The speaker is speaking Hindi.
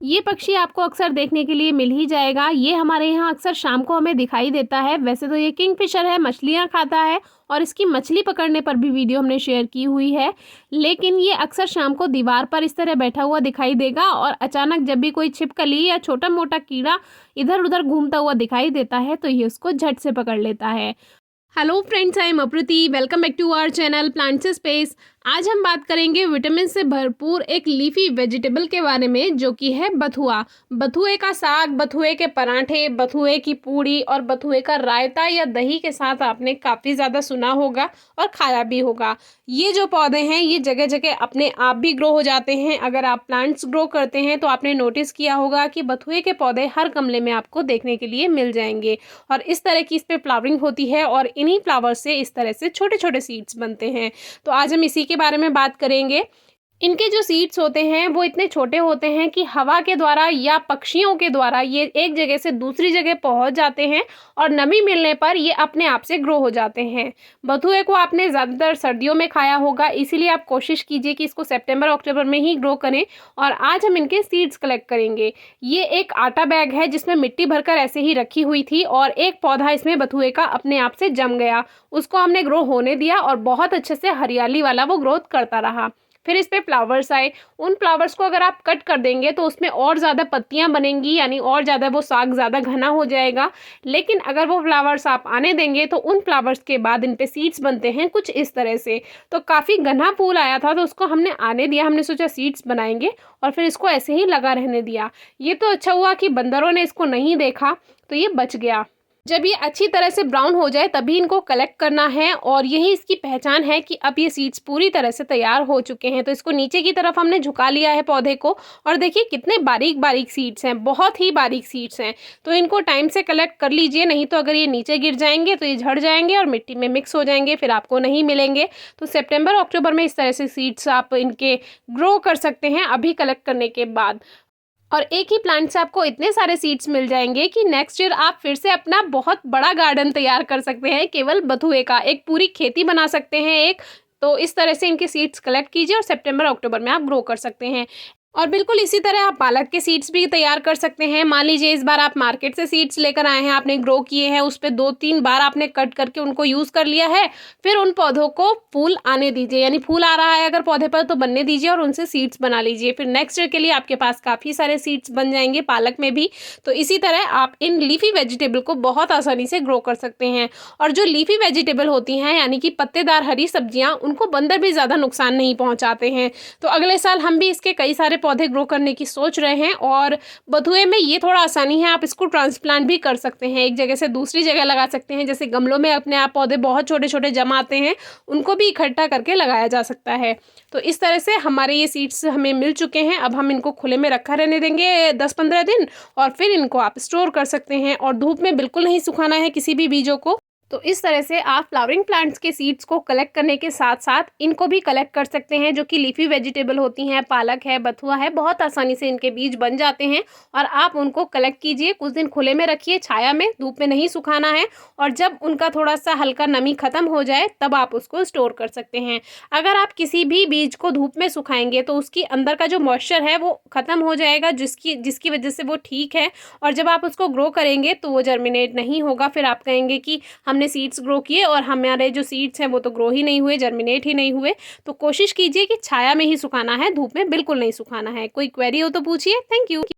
ये पक्षी आपको अक्सर देखने के लिए मिल ही जाएगा। ये हमारे यहाँ अक्सर शाम को हमें दिखाई देता है। वैसे तो ये किंगफिशर है, मछलियाँ खाता है और इसकी मछली पकड़ने पर भी वीडियो हमने शेयर की हुई है। लेकिन ये अक्सर शाम को दीवार पर इस तरह बैठा हुआ दिखाई देगा और अचानक जब भी कोई छिपकली या छोटा मोटा कीड़ा इधर उधर घूमता हुआ दिखाई देता है तो ये उसको झट से पकड़ लेता है। Hello friends, I am Aprati. Welcome back to our channel plants space. आज हम बात करेंगे विटामिन से भरपूर एक लीफी वेजिटेबल के बारे में, जो कि है बथुआ। बथुए का साग, बथुए के पराठे, बथुए की पूड़ी और बथुए का रायता या दही के साथ आपने काफ़ी ज़्यादा सुना होगा और खाया भी होगा। ये जो पौधे हैं ये जगह जगह अपने आप भी ग्रो हो जाते हैं। अगर आप प्लांट्स ग्रो करते हैं तो आपने नोटिस किया होगा कि बथुए के पौधे हर गमले में आपको देखने के लिए मिल जाएंगे और इस तरह की इस पर फ्लावरिंग होती है और इन्हीं फ्लावर से इस तरह से छोटे छोटे सीड्स बनते हैं। तो आज हम इसी के बारे में बात करेंगे। इनके जो सीड्स होते हैं वो इतने छोटे होते हैं कि हवा के द्वारा या पक्षियों के द्वारा ये एक जगह से दूसरी जगह पहुंच जाते हैं और नमी मिलने पर ये अपने आप से ग्रो हो जाते हैं। बथुए को आपने ज़्यादातर सर्दियों में खाया होगा, इसीलिए आप कोशिश कीजिए कि इसको सितंबर अक्टूबर में ही ग्रो करें। और आज हम इनके सीड्स कलेक्ट करेंगे। ये एक आटा बैग है जिसमें मिट्टी भरकर ऐसे ही रखी हुई थी और एक पौधा इसमें बथुए का अपने आप से जम गया। उसको हमने ग्रो होने दिया और बहुत अच्छे से हरियाली वाला वो ग्रोथ करता रहा। फिर इस पे फ्लावर्स आए। उन फ्लावर्स को अगर आप कट कर देंगे तो उसमें और ज़्यादा पत्तियां बनेंगी, यानी और ज़्यादा वो साग ज़्यादा घना हो जाएगा। लेकिन अगर वो फ्लावर्स आप आने देंगे तो उन फ्लावर्स के बाद इन पे सीड्स बनते हैं कुछ इस तरह से। तो काफ़ी घना फूल आया था तो उसको हमने आने दिया, हमने सोचा सीड्स बनाएंगे और फिर इसको ऐसे ही लगा रहने दिया। ये तो अच्छा हुआ कि बंदरों ने इसको नहीं देखा तो ये बच गया। जब ये अच्छी तरह से ब्राउन हो जाए तभी इनको कलेक्ट करना है और यही इसकी पहचान है कि अब ये सीड्स पूरी तरह से तैयार हो चुके हैं। तो इसको नीचे की तरफ हमने झुका लिया है पौधे को और देखिए कितने बारीक बारीक सीड्स हैं, बहुत ही बारीक सीड्स हैं। तो इनको टाइम से कलेक्ट कर लीजिए, नहीं तो अगर ये नीचे गिर जाएंगे तो ये झड़ जाएंगे और मिट्टी में मिक्स हो जाएंगे, फिर आपको नहीं मिलेंगे। तो सितंबर अक्टूबर में इस तरह से सीड्स आप इनके ग्रो कर सकते हैं अभी कलेक्ट करने के बाद। और एक ही प्लांट से आपको इतने सारे सीड्स मिल जाएंगे कि नेक्स्ट ईयर आप फिर से अपना बहुत बड़ा गार्डन तैयार कर सकते हैं। केवल बथुए का एक पूरी खेती बना सकते हैं एक। तो इस तरह से इनके सीड्स कलेक्ट कीजिए और सितंबर अक्टूबर में आप ग्रो कर सकते हैं। और बिल्कुल इसी तरह आप पालक के सीड्स भी तैयार कर सकते हैं। मान लीजिए इस बार आप मार्केट से सीड्स लेकर आए हैं, आपने ग्रो किए हैं, उस पर 2-3 बार आपने कट करके उनको यूज़ कर लिया है। फिर उन पौधों को फूल आने दीजिए, यानी फूल आ रहा है अगर पौधे पर तो बनने दीजिए और उनसे सीड्स बना लीजिए। फिर नेक्स्ट ईयर के लिए आपके पास काफ़ी सारे सीड्स बन जाएंगे पालक में भी। तो इसी तरह आप इन लीफी वेजिटेबल को बहुत आसानी से ग्रो कर सकते हैं। और जो लीफी वेजिटेबल होती हैं यानी कि पत्तेदार हरी सब्जियाँ, उनको बंदर भी ज़्यादा नुकसान नहीं पहुँचाते हैं। तो अगले साल हम भी इसके कई सारे पौधे ग्रो करने की सोच रहे हैं। और बथुए में ये थोड़ा आसानी है, आप इसको ट्रांसप्लांट भी कर सकते हैं, एक जगह से दूसरी जगह लगा सकते हैं। जैसे गमलों में अपने आप पौधे बहुत छोटे छोटे जमा आते हैं, उनको भी इकट्ठा करके लगाया जा सकता है। तो इस तरह से हमारे ये सीड्स हमें मिल चुके हैं। अब हम इनको खुले में रखा रहने देंगे 10-15 दिन और फिर इनको आप स्टोर कर सकते हैं। और धूप में बिल्कुल नहीं सुखाना है किसी भी बीजों को। तो इस तरह से आप फ्लावरिंग प्लांट्स के सीड्स को कलेक्ट करने के साथ साथ इनको भी कलेक्ट कर सकते हैं, जो कि लीफी वेजिटेबल होती हैं। पालक है, बथुआ है, बहुत आसानी से इनके बीज बन जाते हैं। और आप उनको कलेक्ट कीजिए, कुछ दिन खुले में रखिए, छाया में, धूप में नहीं सुखाना है। और जब उनका थोड़ा सा हल्का नमी खत्म हो जाए तब आप उसको स्टोर कर सकते हैं। अगर आप किसी भी बीज को धूप में सुखाएंगे तो उसकी अंदर का जो मॉइस्चर है वो खत्म हो जाएगा, जिसकी वजह से वो ठीक है। और जब आप उसको ग्रो करेंगे तो वो जर्मिनेट नहीं होगा। फिर आप कहेंगे कि हमने सीड्स ग्रो किए और हमारे जो सीड्स हैं वो तो ग्रो ही नहीं हुए, जर्मिनेट ही नहीं हुए। तो कोशिश कीजिए कि छाया में ही सुखाना है, धूप में बिल्कुल नहीं सुखाना है। कोई क्वेरी हो तो पूछिए। Thank you.